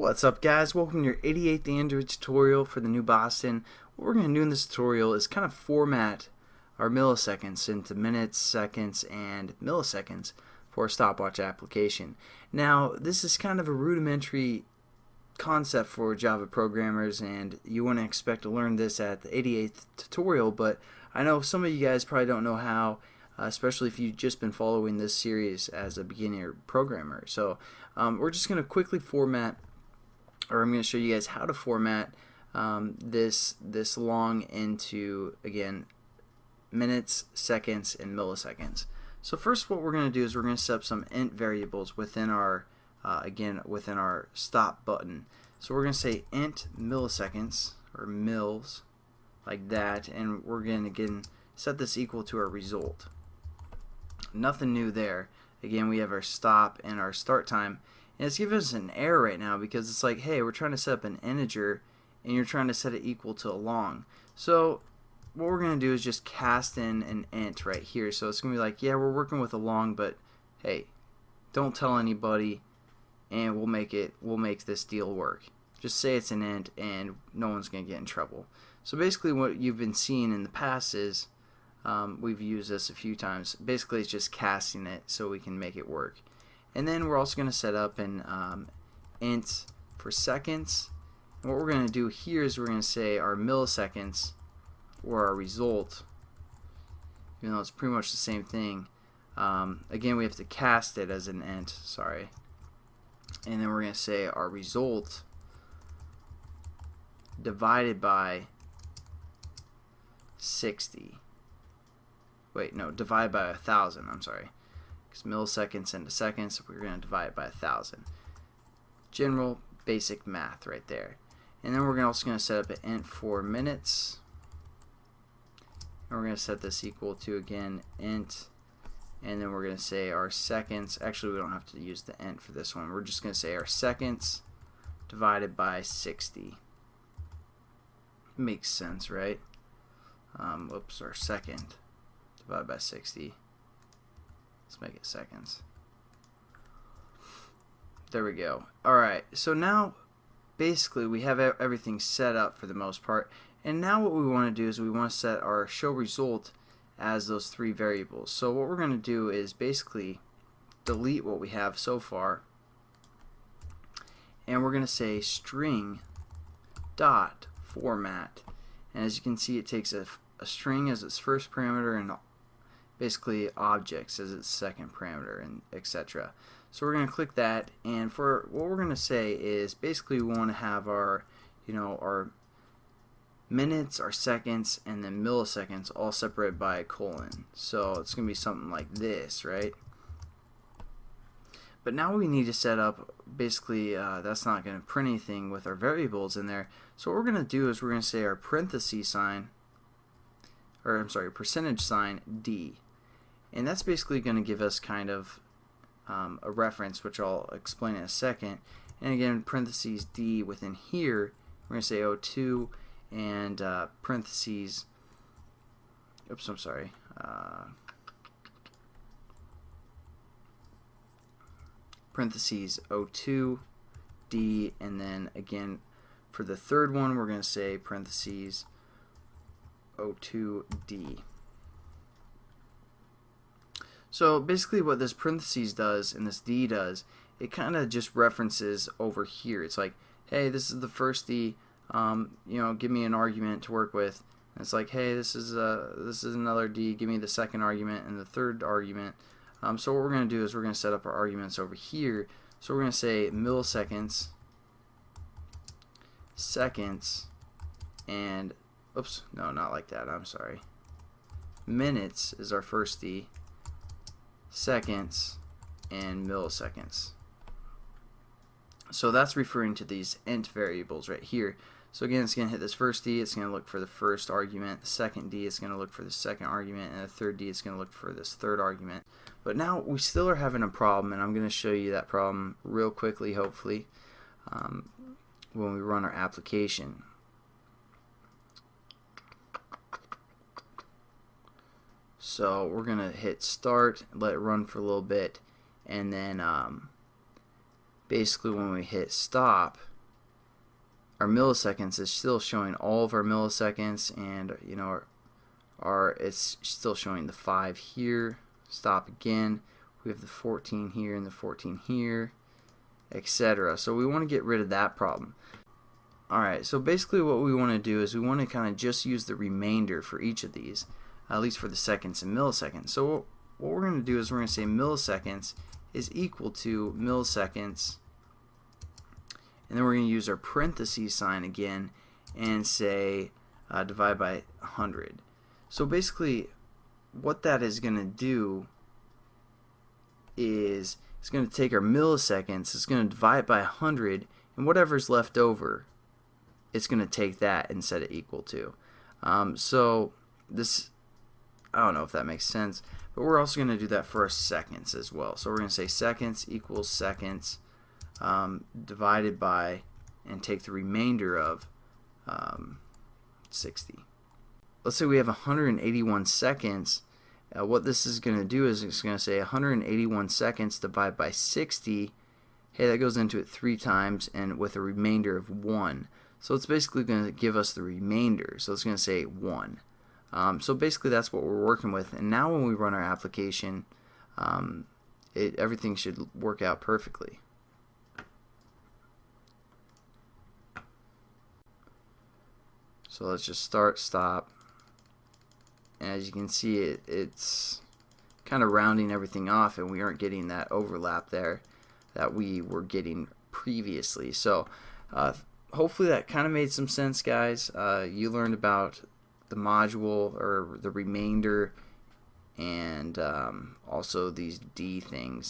What's up, guys? Welcome to your 88th Android tutorial for the new Boston. What we're going to do in this tutorial is kind of format our milliseconds into minutes, seconds, and milliseconds for a stopwatch application. Now, this is kind of a rudimentary concept for Java programmers, and you wouldn't expect to learn this at the 88th tutorial, but I know some of you guys probably don't know how, especially if you've just been following this series as a beginner programmer. So we're just going to quickly format, or I'm going to show you guys how to format this long into, again, minutes, seconds, and milliseconds. So first, what we're going to do is we're going to set up some int variables within our within our stop button. So we're going to say int milliseconds, or mils, like that, and we're going to again set this equal to our result. Nothing new there. Again, we have our stop and our start time. And it's giving us an error right now because it's like, hey, we're trying to set up an integer and you're trying to set it equal to a long. So what we're going to do is just cast in an int right here. So it's going to be like, yeah, we're working with a long, but hey, don't tell anybody and we'll make this deal work. Just say it's an int and no one's going to get in trouble. So basically what you've been seeing in the past is we've used this a few times. Basically it's just casting it so we can make it work. And then we're also going to set up an int for seconds. And what we're going to do here is we're going to say our milliseconds, or our result, even though it's pretty much the same thing. Again, we have to cast it as an int, sorry. And then we're going to say our result divided by 60. Wait, no, divided by 1,000, I'm sorry. Because milliseconds into seconds, we're going to divide it by 1,000. General basic math right there. And then we're also going to set up an int for minutes. And we're going to set this equal to, again, int. And then we're going to say our seconds. Actually, we don't have to use the int for this one. We're just going to say our seconds divided by 60. Makes sense, right? Whoops, our second divided by 60. Let's make it seconds. There we go. Alright, so now basically we have everything set up for the most part, and now what we want to do is we want to set our show result as those three variables. So what we're going to do is basically delete what we have so far, and we're going to say string dot format, and as you can see it takes a string as its first parameter and basically objects as its second parameter, and etc. So we're going to click that, and for what we're going to say is basically we want to have our our minutes, our seconds, and then milliseconds all separated by a colon. So it's going to be something like this, right? But now we need to set up, basically that's not going to print anything with our variables in there. So what we're going to do is we're going to say our parenthesis sign, or I'm sorry, percentage sign D. And that's basically going to give us kind of a reference, which I'll explain in a second. And again, parentheses D within here, we're going to say O2 and parentheses, oops, I'm sorry, parentheses O2, D, and then again for the third one, we're going to say parentheses O2, D. So basically what this parentheses does and this D does, it kind of just references over here. It's like, hey, this is the first D, give me an argument to work with. And it's like, hey, this is another D, give me the second argument and the third argument. So what we're going to do is we're going to set up our arguments over here. So we're going to say milliseconds, seconds, and, oops, no, not like that, I'm sorry. Minutes is our first D, seconds, and milliseconds. So that's referring to these int variables right here. So again, it's going to hit this first D, it's going to look for the first argument, the second D is going to look for the second argument, and the third D is going to look for this third argument. But now we still are having a problem, and I'm going to show you that problem real quickly, hopefully, when we run our application. So we're going to hit start, let it run for a little bit, and then basically when we hit stop, our milliseconds is still showing all of our milliseconds, and you know it's still showing the 5 here. Stop again. We have the 14 here and the 14 here, etc. So we want to get rid of that problem. Alright, so basically what we want to do is we want to kind of just use the remainder for each of these, at least for the seconds and milliseconds. So what we're going to do is we're going to say milliseconds is equal to milliseconds, and then we're going to use our parentheses sign again and say divide by 100. So basically what that is going to do is it's going to take our milliseconds, it's going to divide by 100, and whatever's left over, it's going to take that and set it equal to. So this, I don't know if that makes sense, but we're also going to do that for our seconds as well. So we're going to say seconds equals seconds divided by, and take the remainder of 60. Let's say we have 181 seconds. What this is going to do is it's going to say 181 seconds divided by 60. Hey, that goes into it 3 times and with a remainder of 1. So it's basically going to give us the remainder. So it's going to say 1. So basically that's what we're working with. And now when we run our application, everything should work out perfectly. So let's just start, stop. And as you can see, it's kind of rounding everything off, and we aren't getting that overlap there that we were getting previously. So hopefully that kind of made some sense, guys. You learned about the module, or the remainder, and also these D things.